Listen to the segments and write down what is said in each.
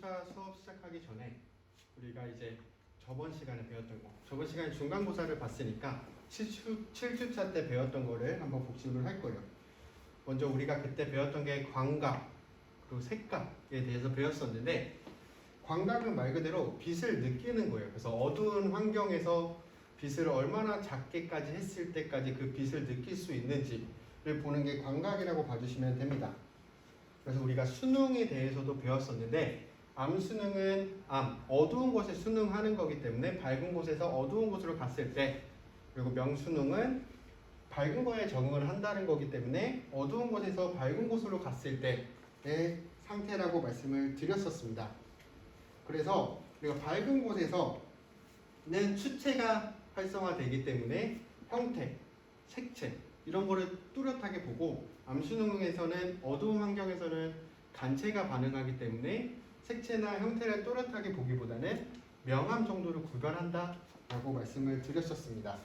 1주차 수업 시작하기 전에 우리가 이제 저번 시간에 배웠던 거, 저번 시간에 중간고사를 봤으니까 7주차 때 배웠던 거를 한번 복습을 할 거예요. 먼저 우리가 그때 배웠던 게 광각, 그리고 색각에 대해서 배웠었는데, 광각은 말 그대로 빛을 느끼는 거예요. 그래서 어두운 환경에서 빛을 얼마나 작게까지 했을 때까지 그 빛을 느낄 수 있는지를 보는 게 광각이라고 봐주시면 됩니다. 그래서 우리가 수능에 대해서도 배웠었는데, 암수능은 어두운 곳에 수능하는 거기 때문에 밝은 곳에서 어두운 곳으로 갔을 때, 그리고 명수능은 밝은 거에 적응을 한다는 거기 때문에 어두운 곳에서 밝은 곳으로 갔을 때의 상태라고 말씀을 드렸었습니다. 그래서 우리가 밝은 곳에서는 추체가 활성화되기 때문에 형태, 색채 이런 거를 뚜렷하게 보고, 암수능에서는 어두운 환경에서는 간체가 반응하기 때문에 색채나 형태를 또렷하게 보기보다는 명암 정도를 구별한다 라고 말씀을 드렸었습니다.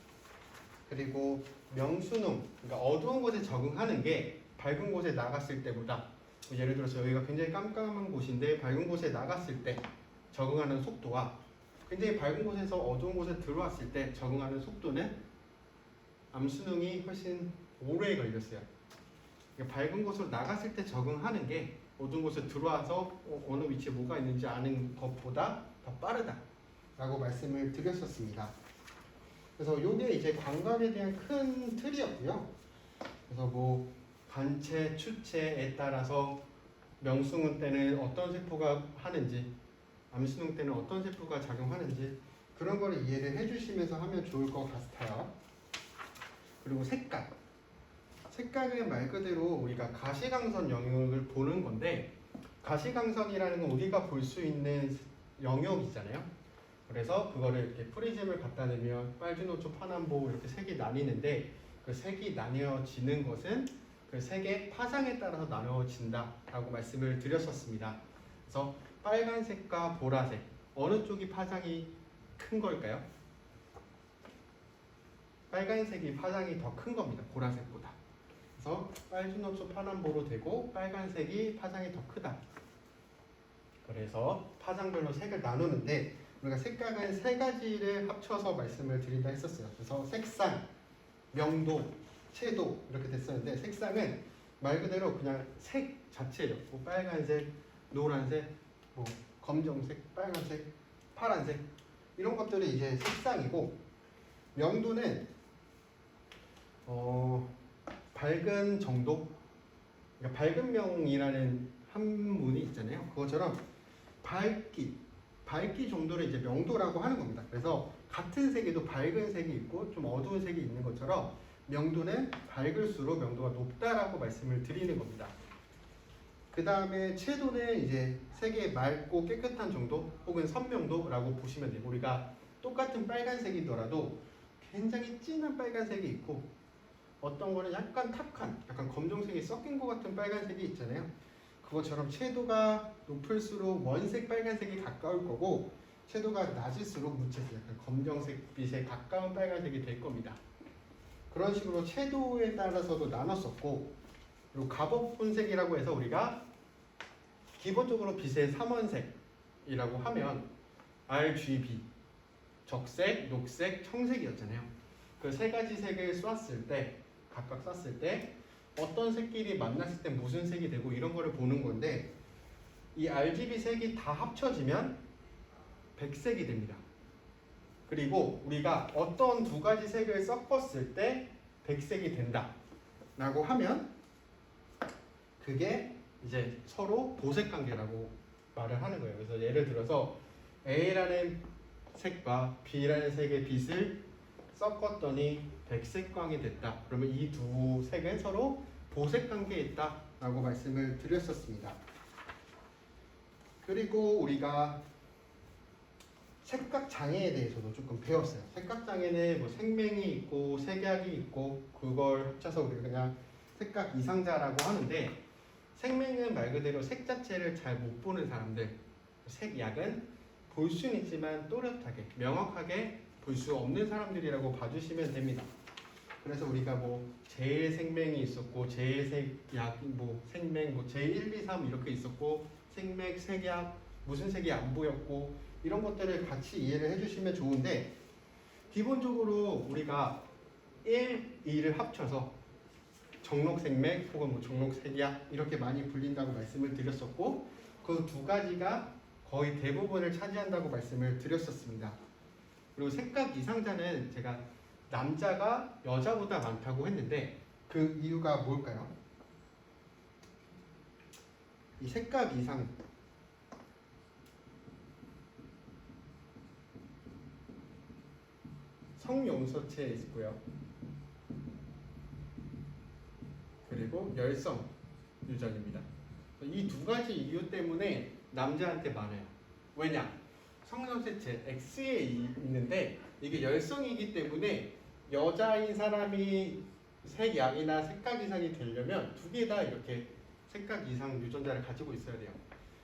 그리고 명수능, 그러니까 어두운 곳에 적응하는 게 밝은 곳에 나갔을 때보다, 예를 들어서 여기가 굉장히 깜깜한 곳인데 밝은 곳에 나갔을 때 적응하는 속도와 굉장히 밝은 곳에서 어두운 곳에 들어왔을 때 적응하는 속도는 암수능이 훨씬 오래 걸렸어요. 그러니까 밝은 곳으로 나갔을 때 적응하는 게 어두운 곳에 들어와서 어느 위치에 뭐가 있는지 아는 것보다 더 빠르다 라고 말씀을 드렸었습니다. 그래서 이게 이제 광각에 대한 큰 틀이었고요. 그래서 뭐 간체, 추체에 따라서 명수능 때는 어떤 세포가 하는지, 암수능 때는 어떤 세포가 작용하는지 그런 거를 이해를 해주시면서 하면 좋을 것 같아요. 그리고 색각. 색각은 말 그대로 우리가 가시광선 영역을 보는 건데, 가시광선이라는 건 우리가 볼 수 있는 영역이잖아요. 그래서 그거를 이렇게 프리즘을 갖다 대면 빨주노초 파남보 이렇게 색이 나뉘는데, 그 색이 나뉘어지는 것은 그 색의 파장에 따라서 나눠진다 라고 말씀을 드렸었습니다. 그래서 빨간색과 보라색 어느 쪽이 파장이 큰 걸까요? 빨간색이 파장이 더 큰 겁니다. 보라색보다. 그래서 빨주노초 파남보로 되고 빨간색이 파장이 더 크다. 그래서 파장별로 색을 나누는데, 우리가 색각은 세 가지를 합쳐서 말씀을 드린다 했었어요. 그래서 색상, 명도, 채도 이렇게 됐었는데, 색상은 말 그대로 그냥 색 자체죠. 뭐 빨간색, 노란색, 뭐 검정색, 빨간색, 파란색 이런 것들이 이제 색상이고, 명도는 밝은 정도, 그러니까 밝은 명이라는 한문이 있잖아요. 그것처럼 밝기 정도를 이제 명도라고 하는 겁니다. 그래서 같은 색에도 밝은 색이 있고 좀 어두운 색이 있는 것처럼 명도는 밝을수록 명도가 높다라고 말씀을 드리는 겁니다. 그 다음에 채도는 이제 색의 맑고 깨끗한 정도 혹은 선명도라고 보시면 돼요. 우리가 똑같은 빨간색이더라도 굉장히 진한 빨간색이 있고, 어떤 거는 약간 탁한, 약간 검정색이 섞인 것 같은 빨간색이 있잖아요. 그것처럼 채도가 높을수록 원색 빨간색이 가까울 거고, 채도가 낮을수록 무채색, 약간 검정색 빛에 가까운 빨간색이 될 겁니다. 그런 식으로 채도에 따라서도 나눴었고, 그리고 갑옷분색이라고 해서 우리가 기본적으로 빛의 삼원색이라고 하면 RGB, 적색, 녹색, 청색이었잖아요. 그 세 가지 색을 쐈을 때, 각각 쐈을 때 어떤 색끼리 만났을 때 무슨 색이 되고 이런 거를 보는 건데, 이 RGB 색이 다 합쳐지면 백색이 됩니다. 그리고 우리가 어떤 두 가지 색을 섞었을 때 백색이 된다 라고 하면 그게 이제 서로 보색 관계라고 말을 하는 거예요. 그래서 예를 들어서 A라는 색과 B라는 색의 빛을 섞었더니 백색광이 됐다. 그러면 이 두 색은 서로 보색 관계에 있다 라고 말씀을 드렸었습니다. 그리고 우리가 색각 장애에 대해서도 조금 배웠어요. 색각 장애는 뭐 생맹이 있고 색약이 있고, 그걸 합쳐서 우리가 그냥 색각 이상자라고 하는데, 생맹은 말 그대로 색 자체를 잘 못 보는 사람들, 색약은 볼 수는 있지만 또렷하게 명확하게 볼 수 없는 사람들이라고 봐주시면 됩니다. 그래서 우리가 뭐 제생맹이 있었고 제색약, 뭐 생맹, 뭐 제1, 2, 3 이렇게 있었고, 생맥, 색약, 무슨 색이 안 보였고 이런 것들을 같이 이해를 해주시면 좋은데 기본적으로 우리가 1, 2를 합쳐서 정록생맥 혹은 뭐 정록색약 이렇게 많이 불린다고 말씀을 드렸었고 그 두 가지가 거의 대부분을 차지한다고 말씀을 드렸었습니다. 그리고 색각 이상자는 제가 남자가 여자보다 많다고 했는데 그 이유가 뭘까요? 이 색각 이상 성용소체에 있고요. 그리고 열성 유전입니다. 이 두 가지 이유 때문에 남자한테 많아요. 왜냐? 성용소체 X에 있는데 이게 열성이기 때문에 여자인 사람이 색양이나 색각 이상이 되려면 두 개 다 이렇게 색각 이상 유전자를 가지고 있어야 돼요.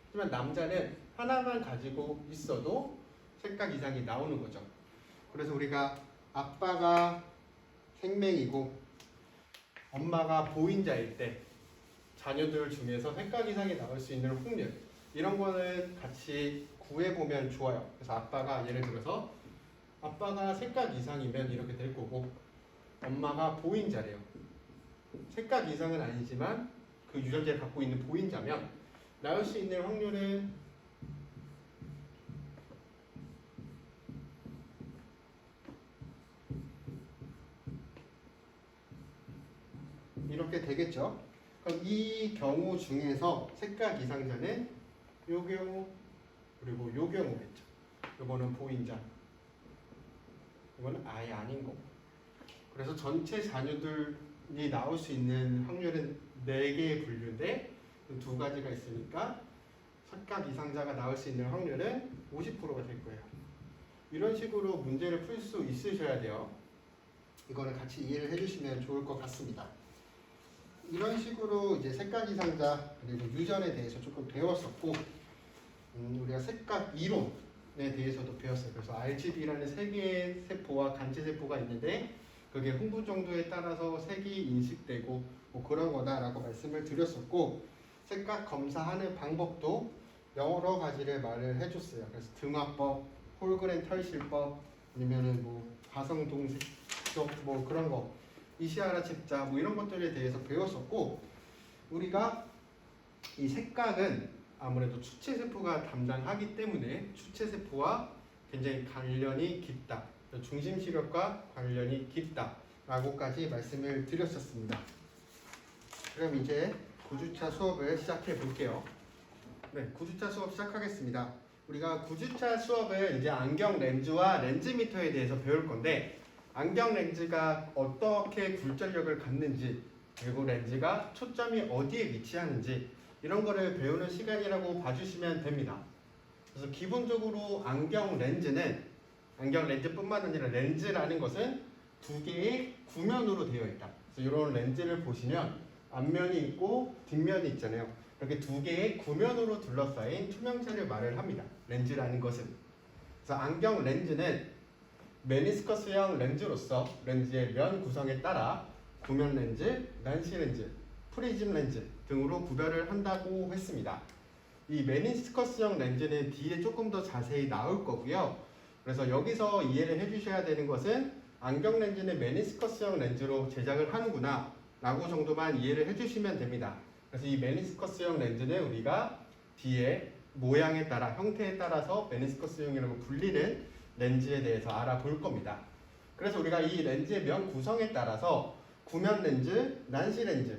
하지만 남자는 하나만 가지고 있어도 색각 이상이 나오는 거죠. 그래서 우리가 아빠가 생맹이고 엄마가 보인자일 때 자녀들 중에서 색각 이상이 나올 수 있는 확률 이런 거는 같이 구해보면 좋아요. 그래서 아빠가 예를 들어서 아빠가 색각 이상이면 이렇게 될 거고 엄마가 보인자래요. 색각 이상은 아니지만 그 유전자를 갖고 있는 보인자면 나올 수 있는 확률은 이렇게 되겠죠. 그럼 이 경우 중에서 색각 이상자는 요 경우 그리고 요 경우겠죠. 요거는 보인자, 이거는 아예 아닌 거고. 그래서 전체 자녀들이 나올 수 있는 확률은 4개의 분류인데 두 가지가 있으니까 색각 이상자가 나올 수 있는 확률은 50%가 될 거예요. 이런 식으로 문제를 풀 수 있으셔야 돼요. 이거는 같이 이해를 해주시면 좋을 것 같습니다. 이런 식으로 이제 색각 이상자 그리고 유전에 대해서 조금 배웠었고 우리가 색각 이론에 대해서도 배웠어요. 그래서 RGB라는 세 개의 세포와 간체 세포가 있는데 그게 흥분 정도에 따라서 색이 인식되고 뭐 그런 거다라고 말씀을 드렸었고 색각 검사하는 방법도 여러 가지를 말을 해줬어요. 그래서 등화법, 홀그렌 털실법 아니면은 뭐 가성동색적 뭐 그런 거 이시아라 칩자 뭐 이런 것들에 대해서 배웠었고 우리가 이 색각은 아무래도 추체세포가 담당하기 때문에 추체세포와 굉장히 관련이 깊다. 중심시력과 관련이 깊다라고까지 말씀을 드렸었습니다. 그럼 이제 9주차 수업을 시작해 볼게요. 네, 9주차 수업 시작하겠습니다. 우리가 9주차 수업을 이제 안경 렌즈와 렌즈 미터에 대해서 배울 건데 안경 렌즈가 어떻게 굴절력을 갖는지 그리고 렌즈가 초점이 어디에 위치하는지 이런 거를 배우는 시간이라고 봐주시면 됩니다. 그래서 기본적으로 안경 렌즈뿐만 아니라 렌즈라는 것은 두 개의 구면으로 되어 있다. 그래서 이런 렌즈를 보시면 앞면이 있고 뒷면이 있잖아요. 이렇게 두 개의 구면으로 둘러싸인 투명체를 말을 합니다. 렌즈라는 것은. 그래서 안경 렌즈는 메니스커스형 렌즈로서 렌즈의 면 구성에 따라 구면 렌즈, 난시 렌즈, 프리즘 렌즈 등으로 구별을 한다고 했습니다. 이 메니스커스형 렌즈는 뒤에 조금 더 자세히 나올 거고요. 그래서 여기서 이해를 해주셔야 되는 것은 안경 렌즈는 메니스커스형 렌즈로 제작을 하는구나 라고 정도만 이해를 해주시면 됩니다. 그래서 이 메니스커스형 렌즈는 우리가 뒤에 모양에 따라 형태에 따라서 메니스커스형이라고 불리는 렌즈에 대해서 알아볼 겁니다. 그래서 우리가 이 렌즈의 면 구성에 따라서 구면 렌즈, 난시 렌즈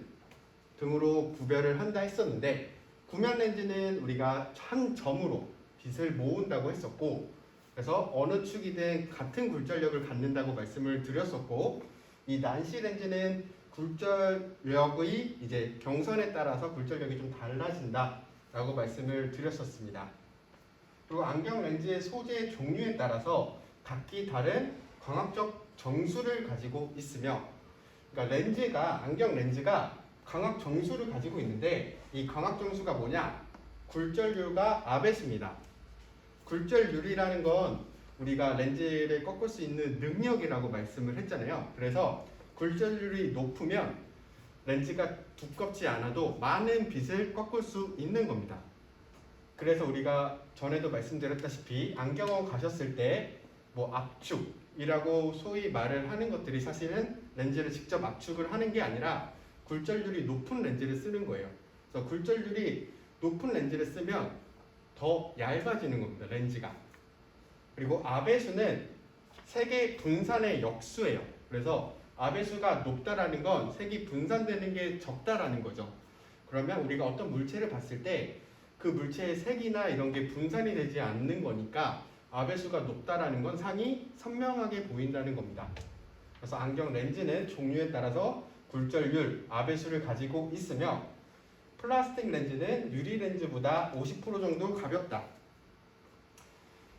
등으로 구별을 한다 했었는데 구면 렌즈는 우리가 한 점으로 빛을 모은다고 했었고 그래서 어느 축이든 같은 굴절력을 갖는다고 말씀을 드렸었고 이 난시 렌즈는 굴절력의 이제 경선에 따라서 굴절력이 좀 달라진다 라고 말씀을 드렸었습니다. 그리고 안경 렌즈의 소재 종류에 따라서 각기 다른 광학적 정수를 가지고 있으며 그러니까 안경 렌즈가 광학 정수를 가지고 있는데 이 광학 정수가 뭐냐? 굴절률과 아베스입니다. 굴절률이라는 건 우리가 렌즈를 꺾을 수 있는 능력이라고 말씀을 했잖아요. 그래서 굴절률이 높으면 렌즈가 두껍지 않아도 많은 빛을 꺾을 수 있는 겁니다. 그래서 우리가 전에도 말씀드렸다시피 안경원 가셨을 때 뭐 압축이라고 소위 말을 하는 것들이 사실은 렌즈를 직접 압축을 하는 게 아니라 굴절률이 높은 렌즈를 쓰는 거예요. 그래서 굴절률이 높은 렌즈를 쓰면 더 얇아지는 겁니다, 렌즈가. 그리고 아배수는 색의 분산의 역수예요. 그래서 아배수가 높다라는 건 색이 분산되는 게 적다라는 거죠. 그러면 우리가 어떤 물체를 봤을 때 그 물체의 색이나 이런 게 분산이 되지 않는 거니까 아배수가 높다라는 건 상이 선명하게 보인다는 겁니다. 그래서 안경 렌즈는 종류에 따라서 굴절률, 아배수를 가지고 있으며 플라스틱 렌즈는 유리 렌즈보다 50% 정도 가볍다.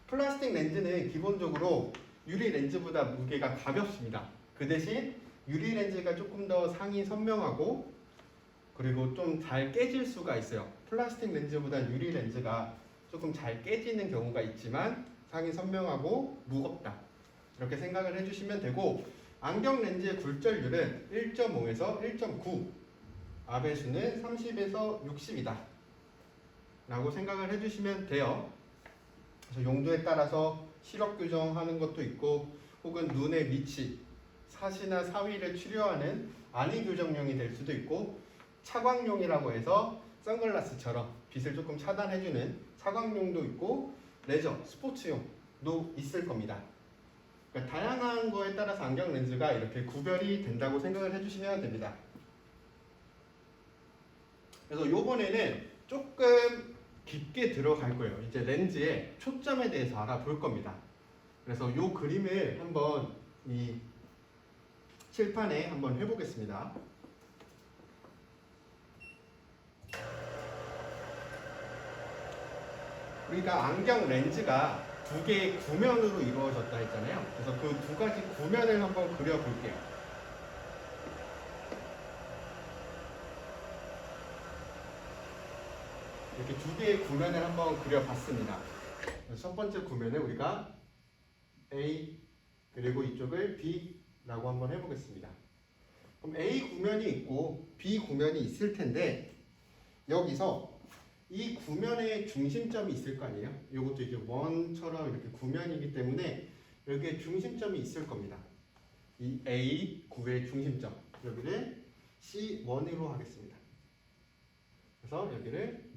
플라스틱 렌즈는 기본적으로 유리 렌즈보다 무게가 가볍습니다. 그 대신 유리 렌즈가 조금 더 상이 선명하고 그리고 좀 잘 깨질 수가 있어요. 플라스틱 렌즈보다 유리 렌즈가 조금 잘 깨지는 경우가 있지만 상이 선명하고 무겁다. 이렇게 생각을 해주시면 되고 안경 렌즈의 굴절률은 1.5에서 1.9 아배수는 30에서 60이다 라고 생각을 해주시면 돼요. 그래서 용도에 따라서 시력 교정하는 것도 있고 혹은 눈의 밑이 사시나 사위를 치료하는 안위 교정용이 될 수도 있고 차광용이라고 해서 선글라스처럼 빛을 조금 차단해주는 차광용도 있고 레저, 스포츠용도 있을 겁니다. 그러니까 다양한 거에 따라서 안경 렌즈가 이렇게 구별이 된다고 생각을 해주시면 됩니다. 그래서 요번에는 조금 깊게 들어갈 거예요. 이제 렌즈의 초점에 대해서 알아볼 겁니다. 그래서 요 그림을 한번 이 칠판에 한번 해보겠습니다. 우리가 안경 렌즈가 두 개의 구면으로 이루어졌다 했잖아요. 그래서 그 두 가지 구면을 한번 그려볼게요. 이렇게 두 개의 구면을 한번 그려봤습니다. 첫 번째 구면을 우리가 A 그리고 이쪽을 B라고 한번 해보겠습니다. 그럼 A 구면이 있고 B 구면이 있을 텐데 여기서 이 구면에 중심점이 있을 거 아니에요? 이것도 이제 원처럼 이렇게 구면이기 때문에 여기에 중심점이 있을 겁니다. 이 A 구의 중심점 여기를 C1으로 하겠습니다. 그래서 여기를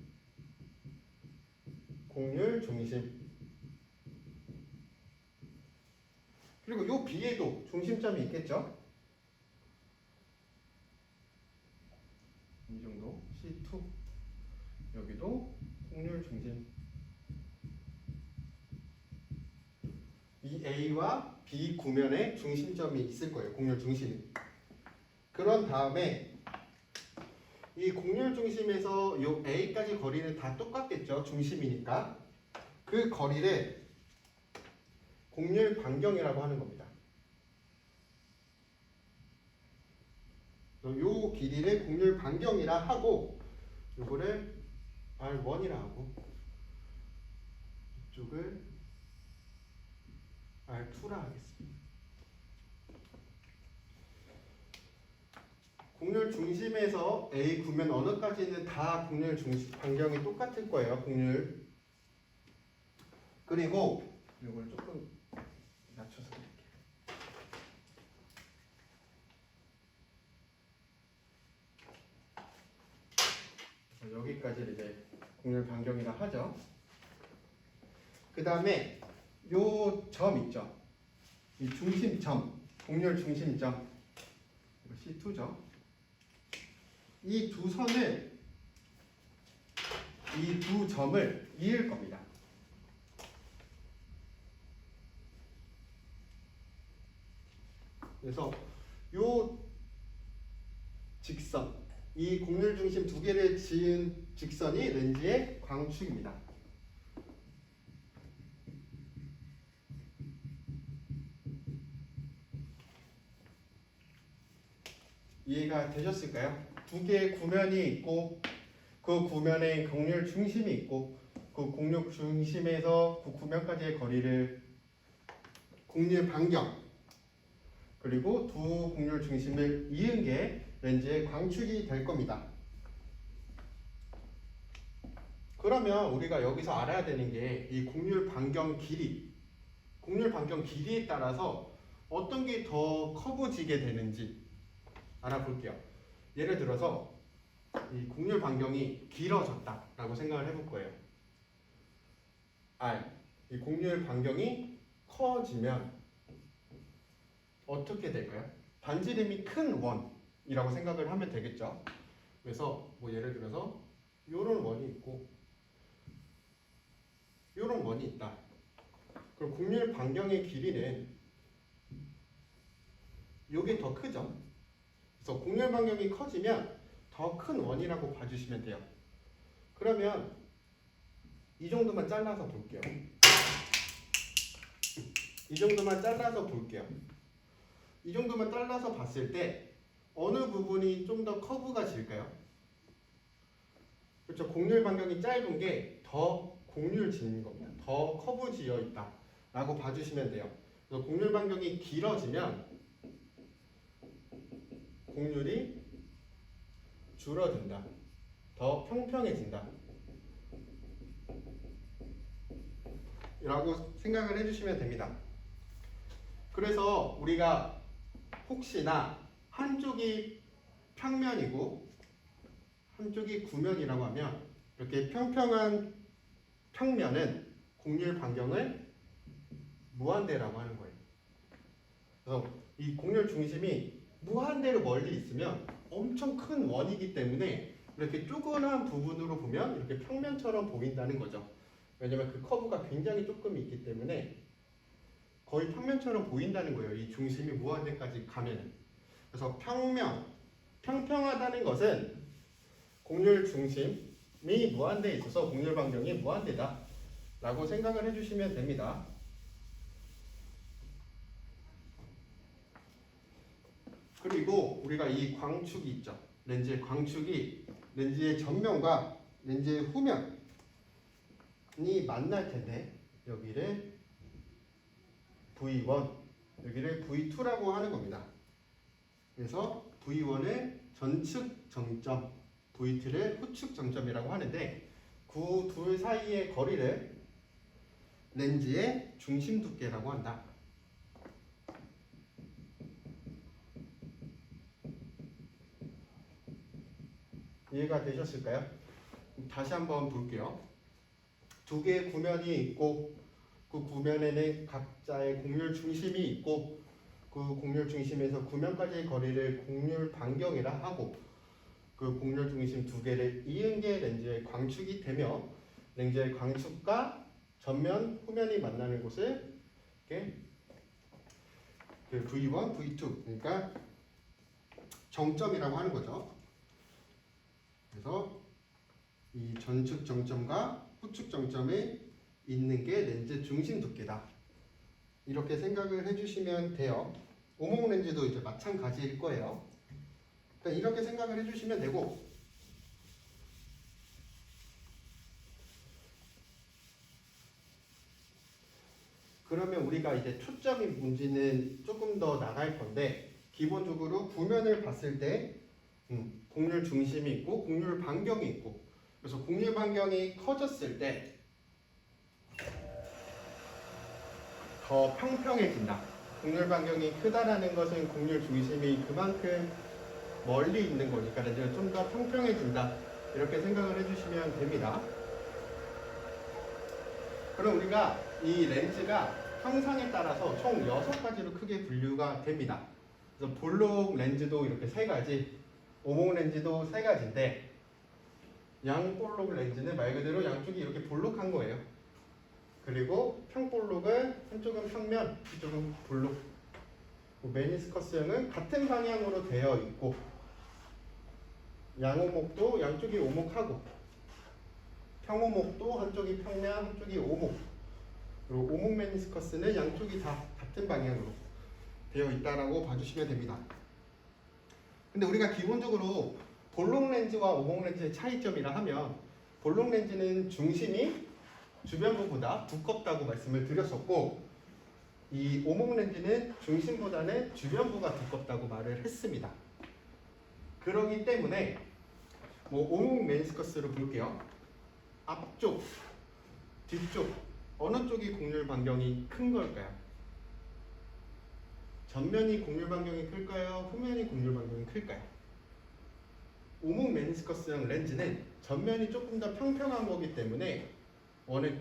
곡률 중심 그리고 이 B에도 중심점이 있겠죠? 이 정도 C2 여기도 곡률 중심 이 A와 B 구면에 중심점이 있을 거예요. 곡률 중심이. 그런 다음에 이 곡률 중심에서 이 A까지 거리는 다 똑같겠죠. 중심이니까. 그 거리를 곡률 반경이라고 하는 겁니다. 이 길이를 곡률 반경이라 하고 이거를 R1이라 하고 이쪽을 R2라 하겠습니다. 곡률 중심에서 A 구면 어느까지는 다 곡률 중심 반경이 똑같을 거예요. 곡률. 그리고 이걸 조금 낮춰서 드릴게요. 그래서 여기까지 이제 곡률 반경이라 하죠. 그 다음에 요 점 있죠. 이 중심점, 곡률 중심점 C2죠. 이 두 선을 이 두 점을 이을 겁니다. 그래서 요 직선, 이 곡률 중심 두 개를 지은 직선이 렌즈의 광축입니다. 이해가 되셨을까요? 두 개의 구면이 있고 그 구면에 곡률 중심이 있고 그 곡률 중심에서 그 구면까지의 거리를 곡률 반경 그리고 두 곡률 중심을 이은 게 렌즈의 광축이 될 겁니다. 그러면 우리가 여기서 알아야 되는 게 이 곡률 반경 길이, 곡률 반경 길이에 따라서 어떤 게 더 커브지게 되는지 알아볼게요. 예를 들어서 이 곡률 반경이 길어졌다라고 생각을 해볼 거예요. 이 곡률 반경이 커지면 어떻게 될까요? 반지름이 큰 원이라고 생각을 하면 되겠죠. 그래서 뭐 예를 들어서 이런 원이 있고 이런 원이 있다. 그럼 곡률 반경의 길이는 이게 더 크죠. 그래서 곡률 반경이 커지면 더 큰 원이라고 봐주시면 돼요. 그러면 이 정도만 잘라서 볼게요. 이 정도만 잘라서 볼게요. 이 정도만 잘라서 봤을 때 어느 부분이 좀 더 커브가 질까요? 그렇죠. 곡률 반경이 짧은 게 더 곡률진 겁니다. 더 커브지어 있다 라고 봐주시면 돼요. 그래서 곡률 반경이 길어지면 곡률이 줄어든다. 더 평평해진다 라고 생각을 해주시면 됩니다. 그래서 우리가 혹시나 한쪽이 평면이고 한쪽이 구면이라고 하면 이렇게 평평한 평면은 곡률 반경을 무한대라고 하는 거예요. 그래서 이 곡률 중심이 무한대로 멀리 있으면 엄청 큰 원이기 때문에 이렇게 조그만 부분으로 보면 이렇게 평면처럼 보인다는 거죠. 왜냐면 그 커브가 굉장히 조금 있기 때문에 거의 평면처럼 보인다는 거예요. 이 중심이 무한대까지 가면. 그래서 평평하다는 것은 곡률 중심이 무한대에 있어서 곡률 반경이 무한대다 라고 생각을 해주시면 됩니다. 그리고 우리가 이 광축이 있죠. 렌즈의 광축이 렌즈의 전면과 렌즈의 후면이 만날 텐데 여기를 V1, 여기를 V2라고 하는 겁니다. 그래서 V1을 전측 정점, V2를 후측 정점이라고 하는데 그 둘 사이의 거리를 렌즈의 중심 두께라고 한다. 이해가 되셨을까요? 다시 한번 볼게요. 두 개의 구면이 있고 그 구면에는 각자의 곡률 중심이 있고 그 곡률 중심에서 구면까지의 거리를 곡률 반경이라 하고 그 곡률 중심 두 개를 이은 게 렌즈의 광축이 되며 렌즈의 광축과 전면, 후면이 만나는 곳을 이렇게 그 V1, V2 그러니까 정점이라고 하는 거죠. 그래서 이 전측 정점과 후측 정점에 있는 게 렌즈 중심 두께다. 이렇게 생각을 해주시면 돼요. 오목 렌즈도 이제 마찬가지일 거예요. 그러니까 이렇게 생각을 해주시면 되고 그러면 우리가 이제 초점이 문제는 조금 더 나갈 건데 기본적으로 구면을 봤을 때 곡률 중심이 있고 곡률 반경이 있고 그래서 곡률 반경이 커졌을 때 더 평평해진다. 곡률 반경이 크다라는 것은 곡률 중심이 그만큼 멀리 있는 거니까 렌즈가 좀 더 평평해진다. 이렇게 생각을 해주시면 됩니다. 그럼 우리가 이 렌즈가 형상에 따라서 총 6가지로 크게 분류가 됩니다. 그래서 볼록 렌즈도 이렇게 3가지, 오목 렌즈도 3가지인데 양볼록 렌즈는 말 그대로 양쪽이 이렇게 볼록한 거예요. 그리고 평볼록은 한쪽은 평면, 한쪽은 볼록. 메니스커스형은 같은 방향으로 되어 있고 양오목도 양쪽이 오목하고 평오목도 한쪽이 평면, 한쪽이 오목. 그리고 오목 메니스커스는 양쪽이 다 같은 방향으로 되어 있다라고 봐주시면 됩니다. 근데 우리가 기본적으로 볼록 렌즈와 오목 렌즈의 차이점이라 하면 볼록 렌즈는 중심이 주변부보다 두껍다고 말씀을 드렸었고 이 오목 렌즈는 중심보다는 주변부가 두껍다고 말을 했습니다. 그러기 때문에 오목 메니스커스로 볼게요. 앞쪽, 뒤쪽 어느 쪽이 곡률 반경이 큰 걸까요? 전면이 곡률 반경이 클까요? 후면이 곡률 반경이 클까요? 오목 메니스커스형 렌즈는 전면이 조금 더 평평한 거기 때문에 원의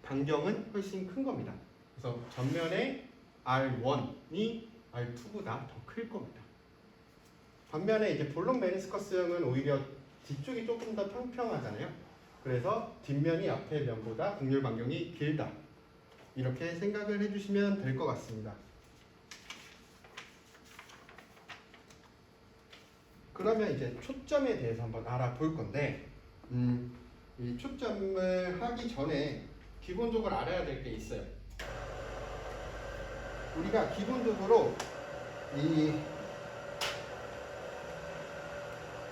반경은 훨씬 큰 겁니다. 그래서 전면의 R1이 R2보다 더 클 겁니다. 반면에 이제 볼록 메니스커스형은 오히려 뒤쪽이 조금 더 평평하잖아요. 그래서 뒷면이 앞의 면보다 곡률 반경이 길다. 이렇게 생각을 해주시면 될 것 같습니다. 그러면 이제 초점에 대해서 한번 알아볼 건데, 이 초점을 하기 전에 기본적으로 알아야 될 게 있어요. 우리가 기본적으로 이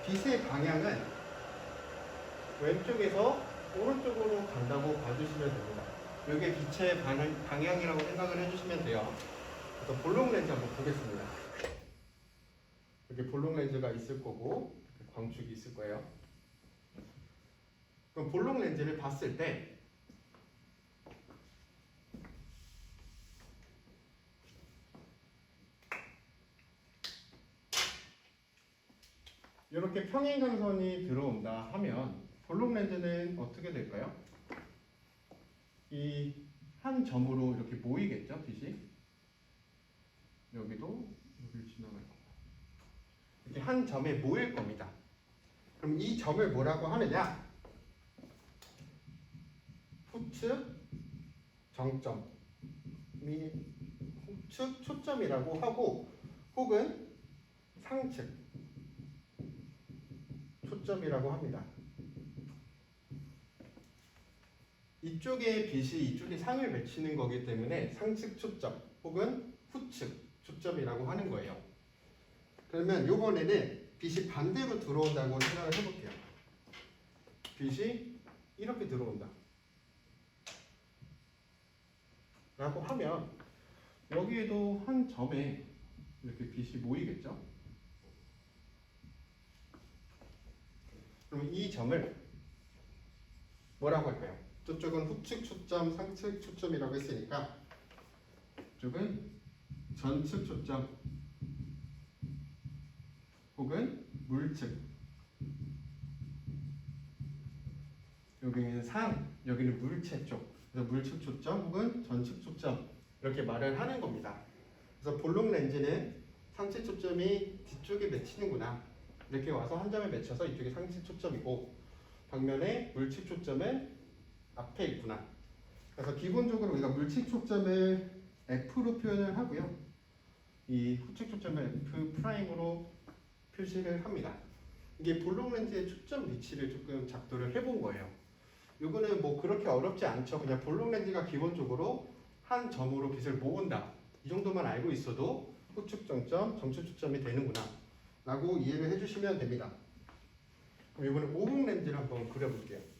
빛의 방향은 왼쪽에서 오른쪽으로 간다고 봐주시면 됩니다. 이게 빛의 방향이라고 생각을 해주시면 돼요. 그래서 볼록 렌즈 한번 보겠습니다. 여기 볼록 렌즈가 있을 거고 광축이 있을 거예요. 그럼 볼록 렌즈를 봤을 때 이렇게 평행광선이 들어온다 하면 볼록 렌즈는 어떻게 될까요? 이 한 점으로 이렇게 모이겠죠, 빛이? 여기도 여기를 지나갈 겁니다. 이렇게 한 점에 모일 겁니다. 그럼 이 점을 뭐라고 하느냐? 후측 정점, 후측 초점이라고 하고, 혹은 상측 초점이라고 합니다. 이쪽에 빛이 이쪽에 상을 맺히는 거기 때문에 상측 초점 혹은 후측 초점이라고 하는 거예요. 그러면 이번에는 빛이 반대로 들어온다고 생각을 해볼게요. 빛이 이렇게 들어온다 라고 하면 여기에도 한 점에 이렇게 빛이 모이겠죠. 그럼 이 점을 뭐라고 할까요? 저쪽은 후측 초점, 상측 초점이라고 했으니까 이쪽은 전측 초점 혹은 물측, 여기는 상, 여기는 물체 쪽, 그래서 물측 초점 혹은 전측 초점 이렇게 말을 하는 겁니다. 그래서 볼록 렌즈는 상측 초점이 뒤쪽에 맺히는구나, 이렇게 와서 한 점에 맺혀서 이쪽에 상측 초점이고, 방면에 물측 초점은 앞에 있구나. 그래서 기본적으로 우리가 물측 초점을 F로 표현을 하고요, 이 후측 초점을 F 프라임으로 표시를 합니다. 이게 볼록 렌즈의 초점 위치를 조금 작도를 해본 거예요. 이거는 뭐 그렇게 어렵지 않죠. 그냥 볼록 렌즈가 기본적으로 한 점으로 빛을 모은다, 이 정도만 알고 있어도 후측 정점, 정측 초점이 되는구나 라고 이해를 해주시면 됩니다. 그럼 이번에 오목 렌즈를 한번 그려볼게요.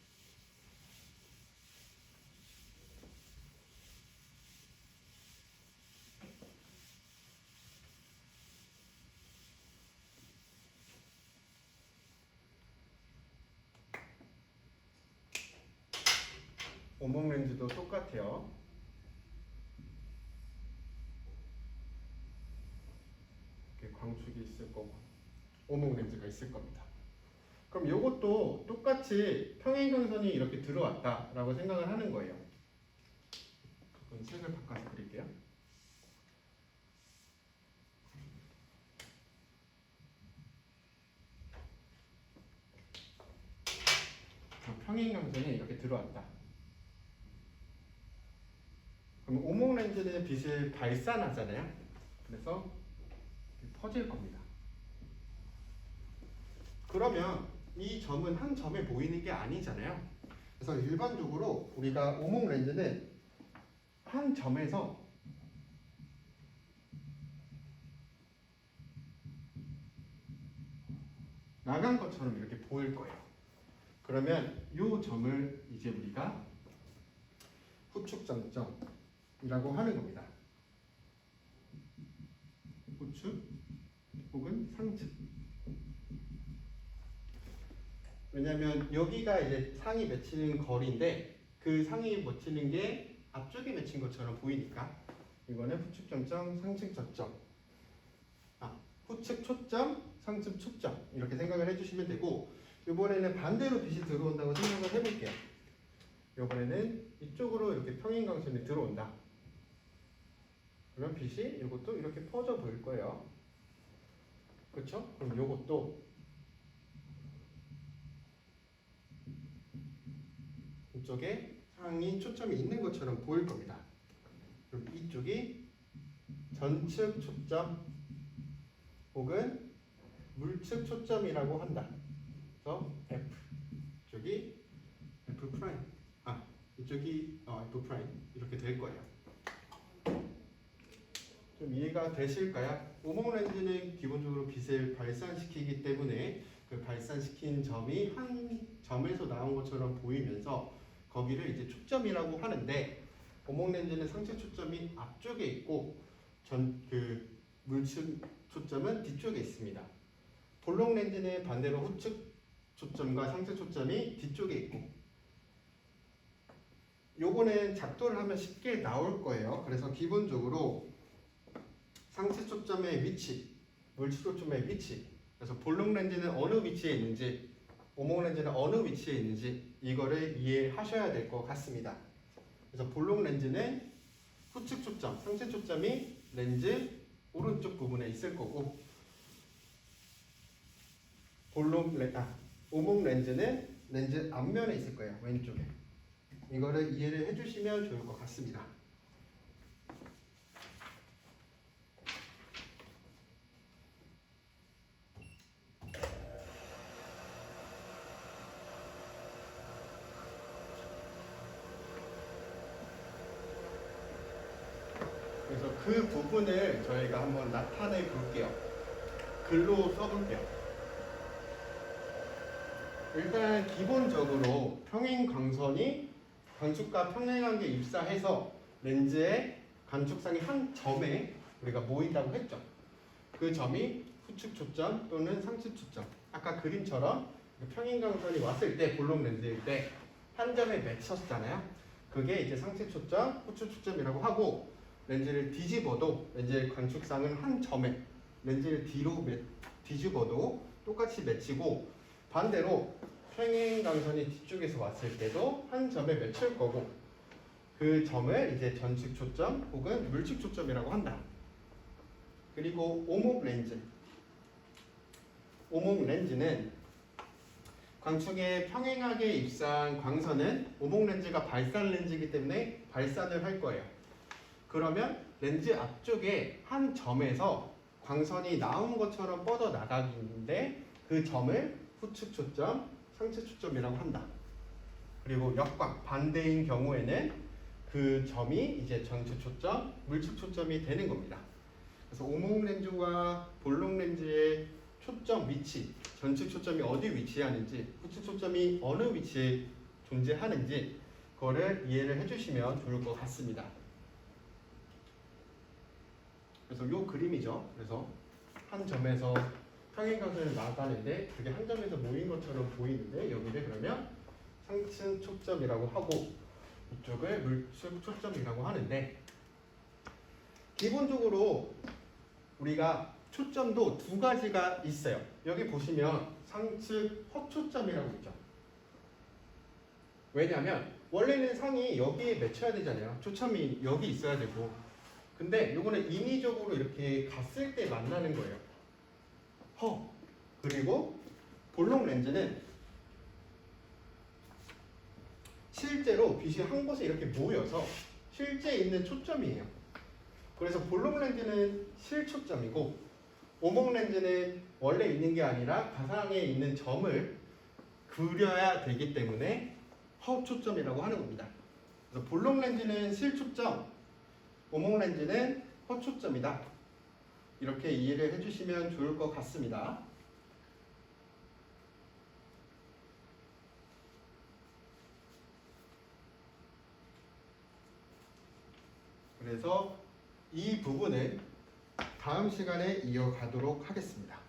오목 렌즈도 똑같아요. 이렇게 광축이 있을 거고 오목 렌즈가 있을 겁니다. 그럼 이것도 똑같이 평행광선이 이렇게 들어왔다라고 생각을 하는 거예요. 그럼 색을 바꿔서 그릴게요. 평행광선이 이렇게 들어왔다. 그럼 오목 렌즈는 빛을 발산하잖아요. 그래서 퍼질 겁니다. 그러면 이 점은 한 점에 모이는 게 아니잖아요. 그래서 일반적으로 우리가 오목 렌즈는 한 점에서 나간 것처럼 이렇게 보일 거예요. 그러면 이 점을 이제 우리가 후축 정점이라고 하는 겁니다. 후축 혹은 상측. 왜냐면 여기가 이제 상이 맺히는 거리인데 그 상이 맺히는 게 앞쪽에 맺힌 것처럼 보이니까 이거는 후측 점점 상측 저점, 후측 초점 상측 초점 이렇게 생각을 해주시면 되고, 이번에는 반대로 빛이 들어온다고 생각을 해볼게요. 이번에는 이쪽으로 이렇게 평행광선이 들어온다. 그러면 빛이 이것도 이렇게 퍼져 보일 거예요. 그렇죠? 그럼 이것도 이쪽에 상이 초점이 있는 것처럼 보일 겁니다. 그럼 이쪽이 전측 초점 혹은 물측 초점이라고 한다. 그래서 F, 이쪽이 F 프라임, 이쪽이 F 프라임 이렇게 될 거예요. 좀 이해가 되실까요? 오목 렌즈는 기본적으로 빛을 발산시키기 때문에 그 발산시킨 점이 한 점에서 나온 것처럼 보이면서 거기를 이제 초점이라고 하는데, 오목 렌즈는 상체 초점이 앞쪽에 있고 물측 초점은 뒤쪽에 있습니다. 볼록 렌즈는 반대로 후측 초점과 상체 초점이 뒤쪽에 있고, 요거는 작도를 하면 쉽게 나올 거예요. 그래서 기본적으로 상체 초점의 위치, 물측 초점의 위치, 그래서 볼록 렌즈는 어느 위치에 있는지, 오목 렌즈는 어느 위치에 있는지 이거를 이해하셔야 될 것 같습니다. 그래서 볼록 렌즈는 후측 초점, 상체 초점이 렌즈 오른쪽 부분에 있을 거고, 오목 렌즈는 렌즈 앞면에 있을 거예요. 왼쪽에. 이거를 이해를 해주시면 좋을 것 같습니다. 그래서 그 부분을 저희가 한번 나타내 볼게요. 글로 써볼게요. 일단 기본적으로 평행광선이 관축과 평행하게 입사해서 렌즈의 관축상의 한 점에 우리가 모인다고 했죠. 그 점이 후측 초점 또는 상측 초점. 아까 그림처럼 평행광선이 왔을 때, 볼록 렌즈일 때 한 점에 맺혔잖아요. 그게 이제 상체 초점, 후측 초점이라고 하고, 렌즈를 뒤집어도 렌즈의 관축상은 한 점에, 렌즈를 뒤로 뒤집어도 똑같이 맺히고, 반대로 평행광선이 뒤쪽에서 왔을 때도 한 점에 맺힐 거고, 그 점을 이제 전측 초점 혹은 물측 초점이라고 한다. 그리고 오목 렌즈. 오목 렌즈는 광축에 평행하게 입사한 광선은 오목 렌즈가 발산 렌즈이기 때문에 발산을 할 거예요. 그러면 렌즈 앞쪽에 한 점에서 광선이 나온 것처럼 뻗어 나가기인데, 그 점을 후측 초점, 상체 초점이라고 한다. 그리고 역광, 반대인 경우에는 그 점이 이제 전측 초점, 물측 초점이 되는 겁니다. 그래서 오목 렌즈와 볼록 렌즈의 초점 위치, 전측 초점이 어디 위치하는지, 후측 초점이 어느 위치에 존재하는지 그거를 이해를 해주시면 좋을 것 같습니다. 그래서 요 그림이죠. 그래서 한 점에서 평행광선이 나가는데 그게 한 점에서 모인 것처럼 보이는데, 여기를 그러면 상층 초점이라고 하고 이쪽을 물측 초점이라고 하는데, 기본적으로 우리가 초점도 두 가지가 있어요. 여기 보시면 상측 허초점이라고 있죠. 왜냐하면 원래는 상이 여기에 맺혀야 되잖아요. 초점이 여기 있어야 되고, 근데 요거는 인위적으로 이렇게 갔을 때 만나는 거예요. 그리고 볼록 렌즈는 실제로 빛이 한 곳에 이렇게 모여서 실제 있는 초점이에요. 그래서 볼록 렌즈는 실초점이고, 오목 렌즈는 원래 있는 게 아니라 가상에 있는 점을 그려야 되기 때문에 허초점이라고 하는 겁니다. 그래서 볼록 렌즈는 실초점, 오목 렌즈는 허초점이다. 이렇게 이해를 해주시면 좋을 것 같습니다. 그래서 이 부분은 다음 시간에 이어가도록 하겠습니다.